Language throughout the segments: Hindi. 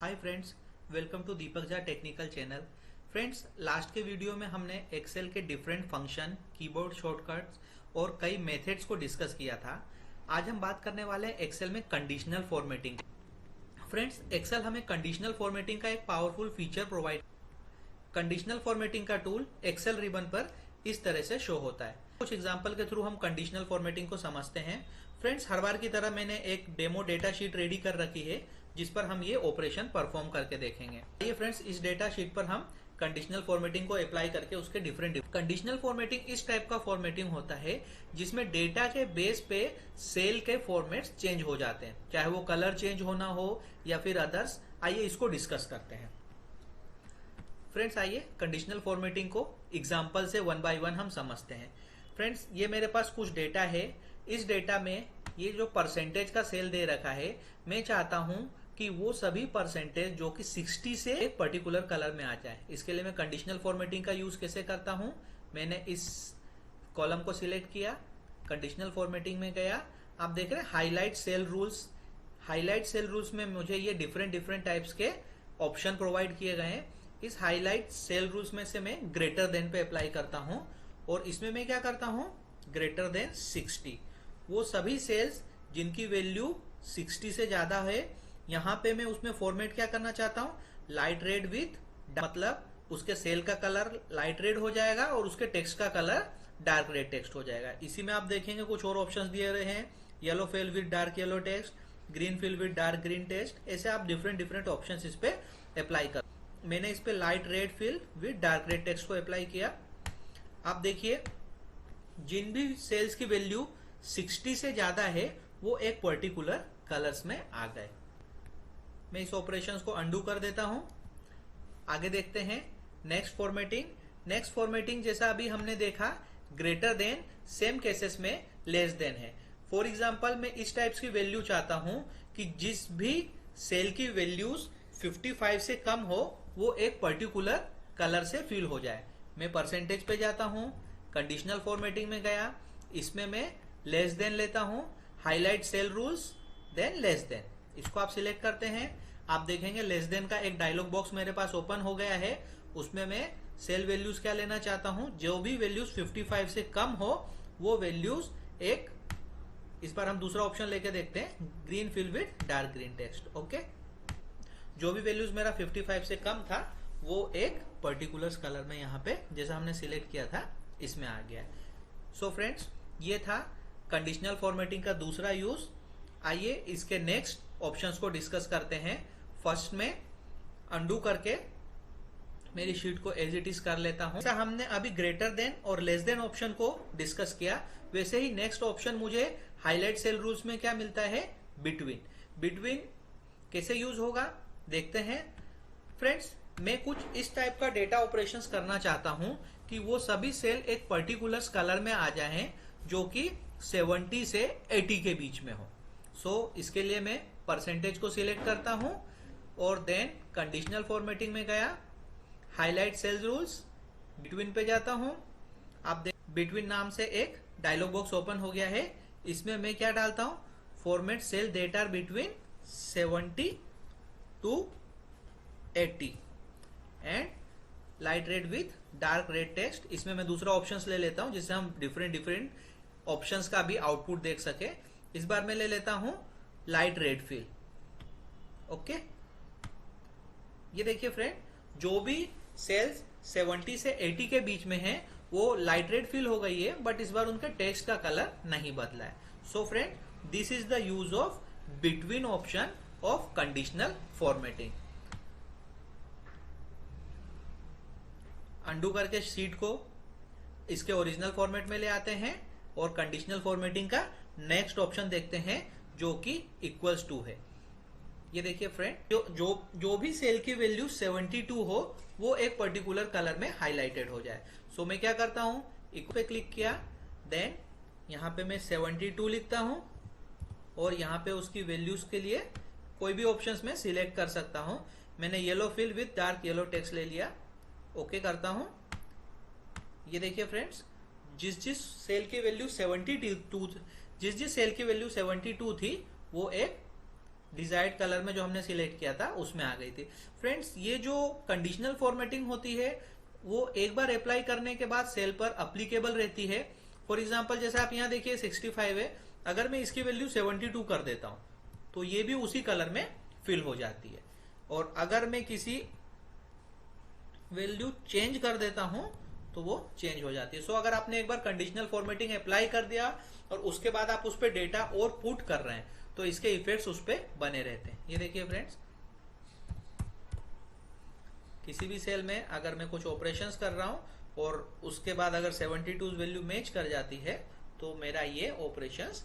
Hi friends, welcome to Deepak Jha technical channel. Friends, last के वीडियो में हमने एक्सेल के डिफरेंट फंक्शन, कीबोर्ड शॉर्टकट्स और कई मेथड्स को डिस्कस किया था। आज हम बात करने वाले हैं एक्सेल में कंडीशनल फॉर्मेटिंग। फ्रेंड्स, एक्सेल हमें कंडीशनल फॉर्मेटिंग का एक powerful feature provide. Conditional formatting का टूल एक्सेल रिबन पर इस तरह से शो होता है। कुछ एग्जांपल के थ्रू हम कंडीशनल फॉर्मेटिंग को समझते हैं। फ्रेंड्स, हर बार की तरह मैंने एक डेमो डेटा शीट रेडी कर रखी है जिस पर हम ये ऑपरेशन परफॉर्म करके देखेंगे। ये फ्रेंड्स, इस डेटा शीट पर हम कंडीशनल फॉर्मेटिंग को अप्लाई करके उसके डिफरेंट कंडीशनल फॉर्मेटिंग इस टाइप का फॉर्मेटिंग होता है जिसमें डेटा के बेस पे सेल के फॉर्मेट्स चेंज हो जाते हैं, चाहे वो कलर चेंज होना हो या फिर अदर्स। आइए इसको डिस्कस करते हैं। फ्रेंड्स, आइए कंडीशनल फॉर्मेटिंग को एग्जांपल से वन बाय वन हम समझते हैं। फ्रेंड्स, ये मेरे पास कुछ डेटा है। इस डेटा में ये जो परसेंटेज का सेल दे रखा है, मैं चाहता हूं कि वो सभी परसेंटेज जो कि 60 से एक पर्टिकुलर कलर में आ जाए। इसके लिए मैं कंडीशनल फॉर्मेटिंग का यूज कैसे करता हूं, मैंने इस कॉलम को सिलेक्ट किया, कंडीशनल फॉर्मेटिंग में गया। आप देख रहे हैं highlight cell rules. Highlight cell rules में मुझे ये डिफरेंट टाइप्स के ऑप्शन प्रोवाइड किए गए हैं। इस हाईलाइट सेल रूल्स में से मैं ग्रेटर देन पे अप्लाई करता हूं और इसमें मैं क्या करता हूं, ग्रेटर देन 60। वो सभी सेल्स जिनकी वैल्यू 60 से ज्यादा है, यहां पे मैं उसमें फॉर्मेट क्या करना चाहता हूं, लाइट रेड विथ, मतलब उसके सेल का कलर लाइट रेड हो जाएगा और उसके टेक्स्ट का कलर डार्क रेड टेक्स्ट हो जाएगा। इसी में आप देखेंगे कुछ और ऑप्शंस दिए रहे हैं, yellow fill with dark yellow text, green fill with dark green text. ऐसे आप डिफरेंट ऑप्शंस इस पे अप्लाई कर। मैंने इस पे light red fill with dark red text को अप्लाई किया। आप देखिए जिन भी सेल्स की वैल्यू 60 से ज्यादा है वो एक पर्टिकुलर कलर्स में आ गए। मैं इस ऑपरेशंस को अंडू कर देता हूं। आगे देखते हैं नेक्स्ट फॉर्मेटिंग। नेक्स्ट फॉर्मेटिंग जैसा अभी हमने देखा, ग्रेटर देन सेम केसेस में लेस देन है। फॉर एग्जांपल, मैं इस टाइप्स की वैल्यू चाहता हूं कि जिस भी सेल की वैल्यूज 55 से कम हो वो एक पर्टिकुलर कलर से फिल हो जाए। मैं परसेंटेज पे जाता हूं, कंडीशनल फॉर्मेटिंग में गया, इसमें मैं लेस देन लेता हूं, highlight cell rules, then less than, इसको आप सिलेक्ट करते हैं। आप देखेंगे लेस देन का एक डायलॉग बॉक्स मेरे पास ओपन हो गया है। उसमें मैं सेल वैल्यूज क्या लेना चाहता हूं, जो भी वैल्यूज 55 से कम हो वो वैल्यूज एक, इस बार हम दूसरा ऑप्शन लेके देखते हैं, green fill with dark green text. Okay, जो भी वैल्यूज मेरा 55 से कम था वो एक पर्टिकुलर कलर में यहाँ पे जैसा हमने सिलेक्ट किया था इसमें आ गया। सो फ्रेंड्स, ये था कंडीशनल फॉर्मेटिंग का दूसरा यूज। आइए इसके नेक्स्ट ऑप्शंस को डिस्कस करते हैं। फर्स्ट में अंडू करके मेरी शीट को एज इट इज कर लेता हूं। जैसा हमने अभी ग्रेटर देन और लेस देन ऑप्शन को डिस्कस किया, वैसे ही नेक्स्ट ऑप्शन मुझे हाईलाइट सेल रूल्स में क्या मिलता है, बिटवीन। बिटवीन कैसे यूज होगा देखते हैं। फ्रेंड्स, मैं कुछ इस टाइप का डेटा ऑपरेशंस करना चाहता हूं कि वो सभी सेल एक पर्टिकुलर कलर में आ जाएं जो कि 70 से 80 के बीच में हो। सो इसके लिए मैं परसेंटेज को सिलेक्ट करता हूं और देन कंडीशनल फॉर्मेटिंग में गया, हाईलाइट सेल रूल्स, बिटवीन पे जाता हूं। आप देख बिटवीन नाम से एक डायलॉग बॉक्स ओपन हो गया है। इसमें मैं क्या डालता हूं, format cell data between 70 to 80 and light red with dark red text. इसमें मैं दूसरा ऑप्शंस ले लेता हूं जिससे हम डिफरेंट ऑप्शंस का भी आउटपुट देख सके। इस बार मैं ले लेता हूं लाइट रेड फिल। ओके, ये देखिए फ्रेंड, जो भी सेल्स 70 से 80 के बीच में हैं वो लाइट रेड फिल हो गई है, बट इस बार उनके टेक्स्ट का कलर नहीं बदला है। So friend, this is the use of between option of conditional formatting. Undo करके शीट को इसके ओरिजिनल फॉर्मेट में ले आते हैं और कंडीशनल फॉर्मेटिंग का नेक्स्ट ऑप्शन देखते हैं जो कि इक्वल्स टू है। ये देखिए फ्रेंड, जो भी सेल की वैल्यू 72 हो वो एक पर्टिकुलर कलर में हाईलाइटेड हो जाए। सो मैं क्या करता हूं, इक्वल पे क्लिक किया, देन यहां पे मैं 72 लिखता हूं और यहां पे उसकी वैल्यूज के लिए कोई भी ऑप्शंस में सिलेक्ट कर सकता हूं। मैंने yellow fill with dark yellow text ले लिया, ओके करता हूं। ये देखिए फ्रेंड्स, जिस सेल की वैल्यू 72 जिस सेल की वैल्यू 72 थी वो एक डिजायर्ड कलर में जो हमने सिलेक्ट किया था उसमें आ गई थी। फ्रेंड्स, ये जो कंडीशनल फॉर्मेटिंग होती है वो एक बार अप्लाई करने के बाद सेल पर अप्लीकेबल रहती है। फॉर एग्जाम्पल जैसे आप यहाँ देखिए 65 है, अगर मैं इसकी वैल्यू 72 कर देता हूं तो ये भी उसी कलर में फिल हो जाती है। और अगर मैं किसी वैल्यू चेंज कर देता हूं तो वो चेंज हो जाती है। सो अगर आपने एक बार कंडीशनल फॉर्मेटिंग अप्लाई कर दिया और उसके बाद आप उस पर डेटा और पुट कर रहे हैं तो इसके इफेक्ट्स उस पर बने रहते हैं। ये देखिए फ्रेंड्स, किसी भी सेल में अगर मैं कुछ ऑपरेशंस कर रहा हूं और उसके बाद अगर 72 वैल्यू मैच कर जाती है तो मेरा ये ऑपरेशंस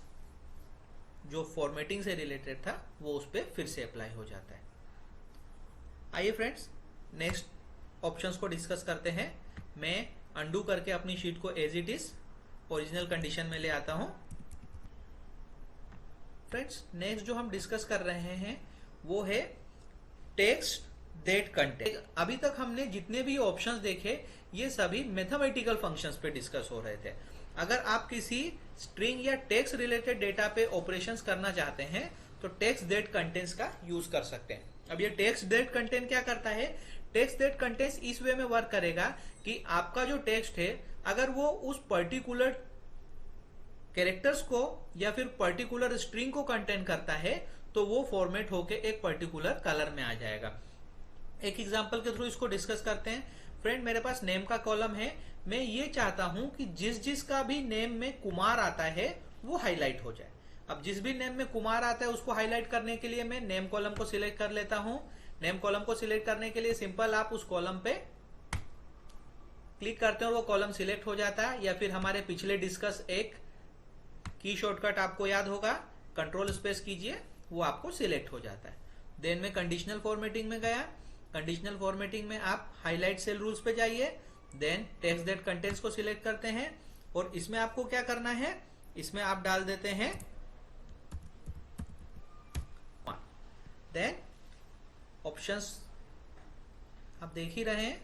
जो फॉर्मेटिंग से रिलेटेड था वो उस पर फिर से अप्लाई हो जाता है। आइए फ्रेंड्स, नेक्स्ट ऑप्शंस को डिस्कस करते हैं। मैं अंडू करके अपनी शीट को as it is original condition में ले आता हूं। फ्रेंड्स, नेक्स्ट जो हम डिस्कस कर रहे हैं वो है टेक्स्ट दैट कंटेन। अभी तक हमने जितने भी ऑप्शंस देखे ये सभी मैथमेटिकल फंक्शंस पे डिस्कस हो रहे थे। अगर आप किसी स्ट्रिंग या टेक्स्ट रिलेटेड डेटा पे ऑपरेशंस करना चाहते हैं तो टेक्स्ट दैट कंटेन्स का यूज कर सकते हैं। अब ये टेक्स्ट दैट कंटेंट क्या करता है? टेक्स्ट दैट कंटेंट्स इस वे में वर्क करेगा कि आपका जो टेक्स्ट है अगर वो उस पर्टिकुलर कैरेक्टर्स को या फिर पर्टिकुलर स्ट्रिंग को कंटेन करता है तो वो फॉर्मेट होके एक पर्टिकुलर कलर में आ जाएगा। एक एग्जांपल के थ्रू इसको डिस्कस करते हैं। फ्रेंड, मेरे पास नेम का कॉलम है। मैं ये चाहता हूं कि जिस का भी नेम में कुमार आता है वो हाईलाइट हो जाए। अब जिस भी नेम में कुमार आता है उसको हाईलाइट करने के लिए मैं नेम कॉलम को सिलेक्ट कर लेता हूं। नेम कॉलम को सिलेक्ट करने के लिए सिंपल आप उस कॉलम पे क्लिक करते हैं और वो कॉलम सिलेक्ट हो जाता है। या फिर हमारे पिछले डिस्कस एक की शॉर्टकट आपको याद होगा, कंट्रोल स्पेस कीजिए, वो आपको सिलेक्ट हो जाता है। देन मैं कंडीशनल फॉर्मेटिंग में गया। कंडीशनल फॉर्मेटिंग में आप हाईलाइट सेल रूल्स पे जाइए। देन टेक्स्ट दैट कंटेंट्स को सिलेक्ट करते हैं और इसमें आपको क्या करना है, इसमें आप डाल देते हैं देन ऑप्शंस आप देख ही रहे हैं।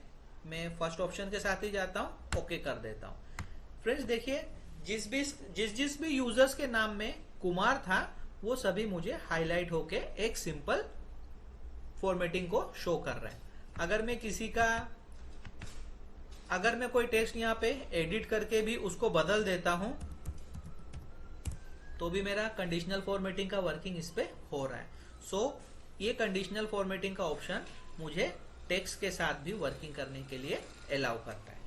मैं फर्स्ट ऑप्शन के साथ ही जाता हूं, ओके कर देता हूं। फ्रेंड्स देखिए, जिस भी यूजर्स के नाम में कुमार था वो सभी मुझे हाईलाइट होके एक सिंपल फॉर्मेटिंग को शो कर रहे हैं। अगर मैं कोई टेक्स्ट यहाँ पे एडिट करके भी उसको बदल देता हूं तो भी मेरा कंडीशनल फॉर्मेटिंग का वर्किंग इस पे हो रहा है। सो ये कंडीशनल फॉर्मेटिंग का ऑप्शन मुझे टेक्स्ट के साथ भी वर्किंग करने के लिए अलाउ करता है।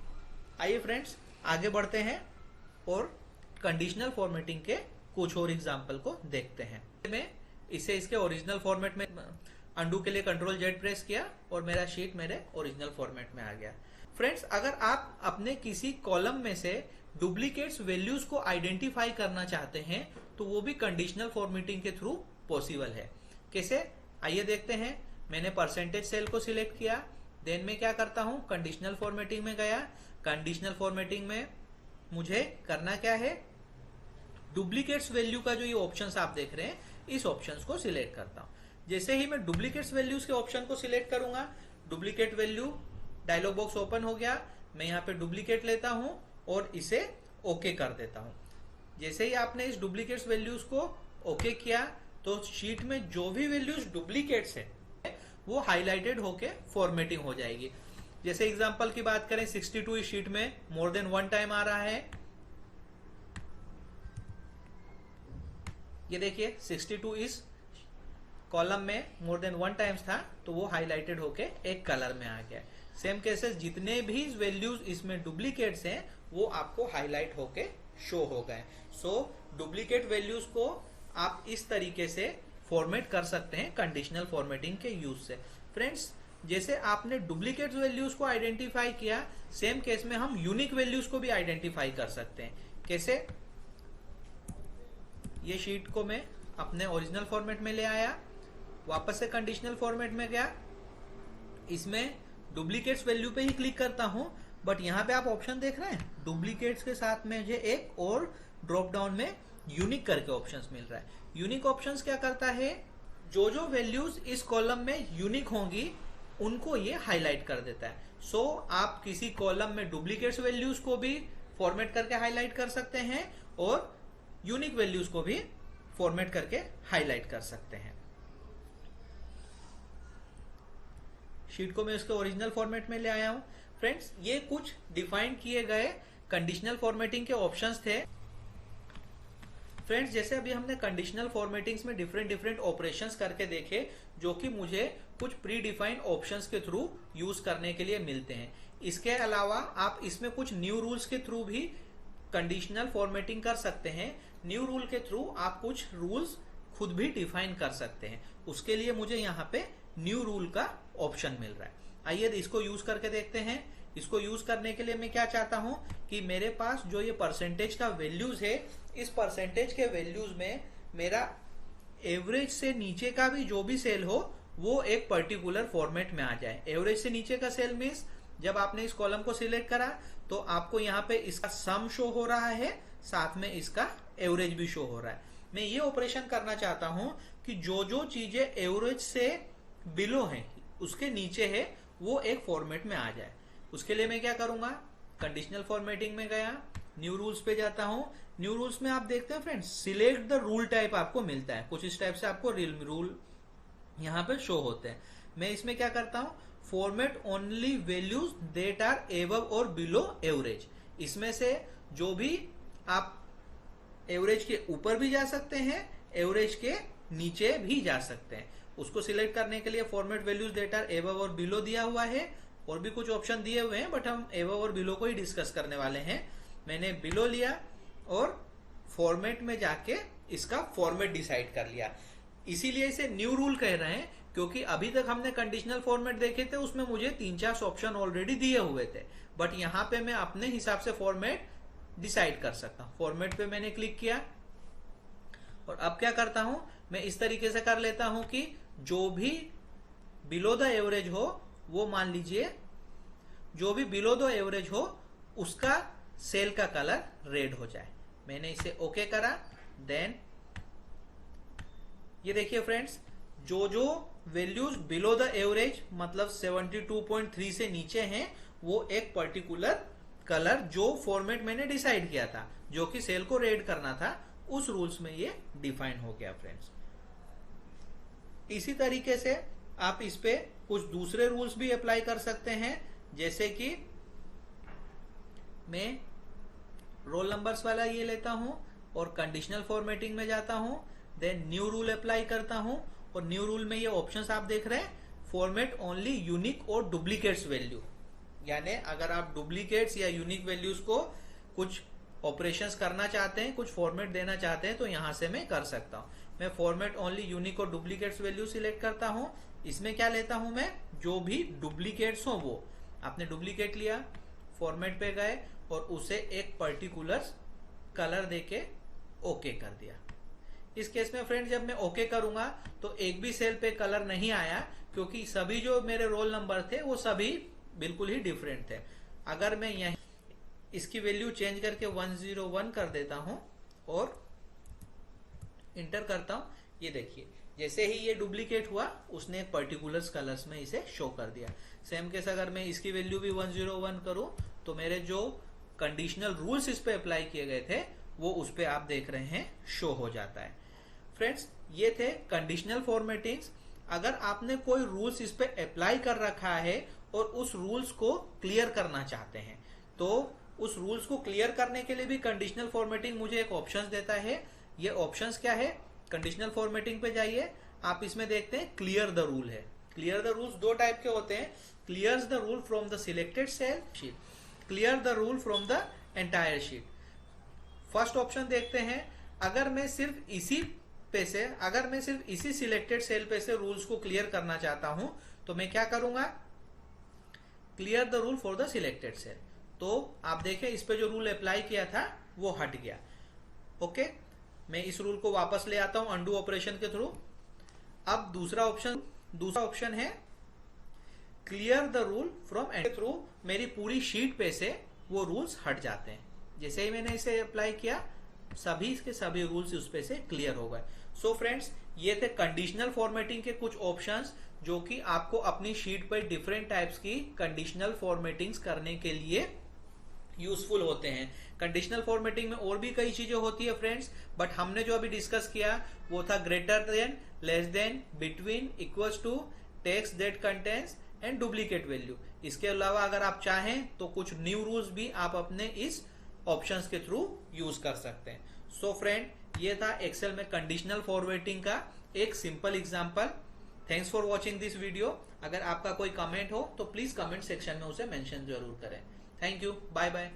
आइए फ्रेंड्स, आगे बढ़ते हैं और कंडीशनल फॉर्मेटिंग के कुछ और एग्जाम्पल को देखते हैं। मैं इसे इसके ओरिजिनल फॉर्मेट में अंडू के लिए कंट्रोल जेड प्रेस किया और मेरा शीट मेरे ओरिजिनल फॉर्मेट में आ गया। फ्रेंड्स, अगर आप अपने किसी कॉलम में से डुप्लीकेट्स वैल्यूज को आइडेंटिफाई करना चाहते हैं तो वो भी कंडीशनल फॉर्मेटिंग के थ्रू पॉसिबल है। कैसे, आइए देखते हैं। मैंने परसेंटेज सेल को सिलेक्ट किया। देन मैं क्या करता हूं, कंडीशनल फॉर्मेटिंग में गया। कंडीशनल फॉर्मेटिंग में मुझे करना क्या है, डुप्लीकेट्स वैल्यू का जो ये ऑप्शंस आप देख रहे हैं इस ऑप्शंस को सिलेक्ट करता हूं। जैसे ही मैं डुप्लीकेट्स वैल्यूज के ऑप्शन को सिलेक्ट करूंगा, duplicate value dialog box open हो गया। मैं यहाँ पे डुप्लीकेट लेता हूं और इसे ओके कर देता हूं। जैसे ही आपने इस डुप्लीकेट्स वैल्यूज को ओके किया तो शीट में जो भी वैल्यूज डुप्लीकेट्स है वो हाईलाइटेड होके फॉर्मेटिंग हो जाएगी। जैसे एग्जांपल की बात करें, 62 इस शीट में मोर देन 1 टाइम आ रहा है। ये देखिए 62 इस कॉलम में मोर देन 1 टाइम्स था तो वो हाईलाइटेड होके एक कलर में आ गया। सेम केसेस जितने भी वैल्यूज इसमें डुप्लीकेट्स हैं वो आपको हाईलाइट होके शो हो गए। सो डुप्लीकेट वैल्यूज को आप इस तरीके से फॉर्मेट कर सकते हैं कंडीशनल फॉर्मेटिंग के यूज से। फ्रेंड्स, जैसे आपने डुप्लीकेट वैल्यूज को आइडेंटिफाई किया, सेम केस में हम यूनिक वैल्यूज को भी आइडेंटिफाई कर सकते हैं। कैसे, ये शीट को मैं अपने ओरिजिनल फॉर्मेट में ले आया, वापस से कंडीशनल फॉर्मेट में गया, इसमें डुप्लीकेट्स वैल्यू पे ही क्लिक करता हूं। बट यहाँ पे आप ऑप्शन देख रहे हैं, डुप्लीकेट्स के साथ में मुझे एक और ड्रॉप डाउन में यूनिक करके ऑप्शंस मिल रहा है। यूनिक ऑप्शंस क्या करता है, जो वैल्यूज इस कॉलम में यूनिक होंगी उनको ये हाईलाइट कर देता है। सो आप किसी कॉलम में डुप्लीकेट्स वैल्यूज को भी फॉर्मेट करके हाईलाइट कर सकते हैं और यूनिक वैल्यूज को भी फॉर्मेट करके हाईलाइट कर सकते हैं। शीट को मैं उसके ओरिजिनल फॉर्मेट में ले आया हूं। फ्रेंड्स, ये कुछ डिफाइन किए गए कंडीशनल फॉर्मेटिंग के ऑप्शंस थे। फ्रेंड्स, जैसे अभी हमने कंडीशनल फॉर्मेटिंग्स में डिफरेंट ऑपरेशंस करके देखे, जो कि मुझे कुछ प्री डिफाइंड ऑप्शंस के थ्रू यूज करने के लिए मिलते हैं। इसके अलावा आप इसमें कुछ न्यू रूल्स के थ्रू भी कंडीशनल फॉर्मेटिंग कर सकते हैं। न्यू रूल के थ्रू आप कुछ रूल्स खुद भी डिफाइन कर सकते हैं। उसके लिए मुझे यहाँ पे न्यू रूल का ऑप्शन मिल रहा है। आइए इसको यूज करके देखते हैं। इसको यूज करने के लिए मैं क्या चाहता हूं कि मेरे पास जो ये परसेंटेज का वैल्यूज है, इस परसेंटेज के वैल्यूज में मेरा एवरेज से नीचे का भी जो भी सेल हो वो एक पर्टिकुलर फॉर्मेट में आ जाए। एवरेज से नीचे का सेल मीन्स जब आपने इस कॉलम को सिलेक्ट करा तो आपको यहाँ पे इसका सम शो हो रहा है, साथ में इसका एवरेज भी शो हो रहा है। मैं ये ऑपरेशन करना चाहता हूं कि जो जो चीजें एवरेज से बिलो है, उसके नीचे है, वो एक फॉर्मेट में आ जाए। उसके लिए मैं क्या करूंगा, कंडीशनल फॉर्मेटिंग में गया, न्यू रूल्स पे जाता हूं। न्यू रूल्स में आप देखते हैं friends, select the rule type आपको मिलता है। कुछ इस टाइप से आपको रूल यहाँ पे शो होते हैं। मैं इसमें क्या करता हूं, format only values that are above और बिलो एवरेज। इसमें से जो भी आप एवरेज के ऊपर भी जा सकते हैं, एवरेज के नीचे भी जा सकते हैं। उसको सिलेक्ट करने के लिए format values that are above और बिलो दिया हुआ है, और भी कुछ ऑप्शन दिए हुए हैं, बट हम एबव और बिलो को ही डिस्कस करने वाले हैं। मैंने बिलो लिया और फॉर्मेट में जाके इसका फॉर्मेट डिसाइड कर लिया। इसीलिए इसे न्यू रूल कह रहे हैं, क्योंकि अभी तक हमने कंडीशनल फॉर्मेट देखे थे, उसमें मुझे 3-4 ऑप्शन ऑलरेडी दिए हुए थे, बट यहाँ पे मैं अपने हिसाब से फॉर्मेट डिसाइड कर सकता हूँ। फॉर्मेट पे मैंने क्लिक किया और अब क्या करता हूं, मैं इस तरीके से कर लेता हूं कि जो भी बिलो द एवरेज हो, वो मान लीजिए जो भी बिलो द एवरेज हो उसका सेल का कलर रेड हो जाए। मैंने इसे ओके करा। देन ये देखिए फ्रेंड्स, जो जो वैल्यूज बिलो द एवरेज मतलब 72.3 से नीचे हैं, वो एक पर्टिकुलर कलर जो फॉर्मेट मैंने डिसाइड किया था, जो कि सेल को रेड करना था, उस रूल्स में ये डिफाइन हो गया फ्रेंड्स। इसी तरीके से आप इस पे कुछ दूसरे रूल्स भी अप्लाई कर सकते हैं, जैसे कि मैं रोल नंबर्स वाला ये लेता हूं और कंडीशनल फॉर्मेटिंग में जाता हूं, देन न्यू रूल अप्लाई करता हूं, और न्यू रूल में ये ऑप्शंस आप देख रहे हैं, फॉर्मेट ओनली यूनिक और डुप्लीकेट्स वैल्यू। यानी अगर आप डुप्लीकेट्स या यूनिक वैल्यूज को कुछ ऑपरेशंस करना चाहते हैं, कुछ फॉर्मेट देना चाहते हैं, तो यहां से मैं कर सकता हूं। मैं फॉर्मेट ओनली यूनिक और डुप्लीकेट्स वैल्यू सिलेक्ट करता हूं। इसमें क्या लेता हूं मैं, जो भी डुप्लीकेट्स हो वो। आपने डुप्लीकेट लिया, फॉर्मेट पे गए और उसे एक पर्टिकुलर कलर देके ओके कर दिया। इस केस में फ्रेंड जब मैं ओके करूंगा तो एक भी सेल पे कलर नहीं आया, क्योंकि सभी जो मेरे रोल नंबर थे वो सभी बिल्कुल ही डिफरेंट थे। अगर मैं यहीं इसकी वैल्यू चेंज करके 101 कर देता हूं और इंटर करता हूं, ये देखिए जैसे ही ये डुप्लीकेट हुआ उसने एक पर्टिकुलर कलर्स में इसे शो कर दिया। सेम केस अगर मैं इसकी वैल्यू भी 101 करूं तो मेरे जो कंडीशनल रूल्स इस पे अप्लाई किए गए थे वो उस पे आप देख रहे हैं शो हो जाता है। फ्रेंड्स, ये थे कंडीशनल फॉर्मेटिंग्स। अगर आपने कोई रूल्स इस पे अप्लाई कर रखा है और उस रूल्स को क्लियर करना चाहते हैं, तो उस रूल्स को क्लियर करने के लिए भी कंडीशनल फॉर्मेटिंग मुझे एक ऑप्शंस देता है। ये ऑप्शंस क्या है, कंडीशनल फॉर्मेटिंग पे जाइए, आप इसमें देखते हैं क्लियर द रूल है। क्लियर द रूल्स दो टाइप के होते हैं, clears the rule from the selected cell sheet, clear the rule from the entire sheet. First option देखते हैं, अगर मैं सिर्फ इसी सिलेक्टेड सेल पे से रूल्स को क्लियर करना चाहता हूं तो मैं क्या करूंगा, clear the rule for the selected cell. तो आप देखें इस पे जो रूल अप्लाई किया था वो हट गया। ओके, मैं इस रूल को वापस ले आता हूं अंडू ऑपरेशन के थ्रू। अब दूसरा ऑप्शन है clear the rule from and through, मेरी पूरी शीट पे से वो रूल्स हट जाते हैं। जैसे ही मैंने इसे अप्लाई किया सभी के सभी रूल्स उस पे से क्लियर हो गए। सो फ्रेंड्स, ये थे कंडीशनल फॉर्मेटिंग के कुछ ऑप्शंस जो कि आपको अपनी शीट पर डिफरेंट टाइप्स की कंडीशनल फॉर्मेटिंग्स करने के लिए यूजफुल होते हैं। कंडीशनल फॉर्मेटिंग में और भी कई चीजें होती है फ्रेंड्स, बट हमने जो अभी डिस्कस किया वो था greater than, less than, between, equals to, text that contains and duplicate value. इसके अलावा अगर आप चाहें तो कुछ न्यू रूल्स भी आप अपने इस ऑप्शंस के थ्रू यूज कर सकते हैं। सो फ्रेंड, ये था एक्सेल में कंडीशनल फॉर्मेटिंग का एक simple example. Thanks for watching this video. अगर आपका कोई कमेंट हो तो प्लीज कमेंट सेक्शन में उसे मेंशन जरूर करें। Thank you, bye bye.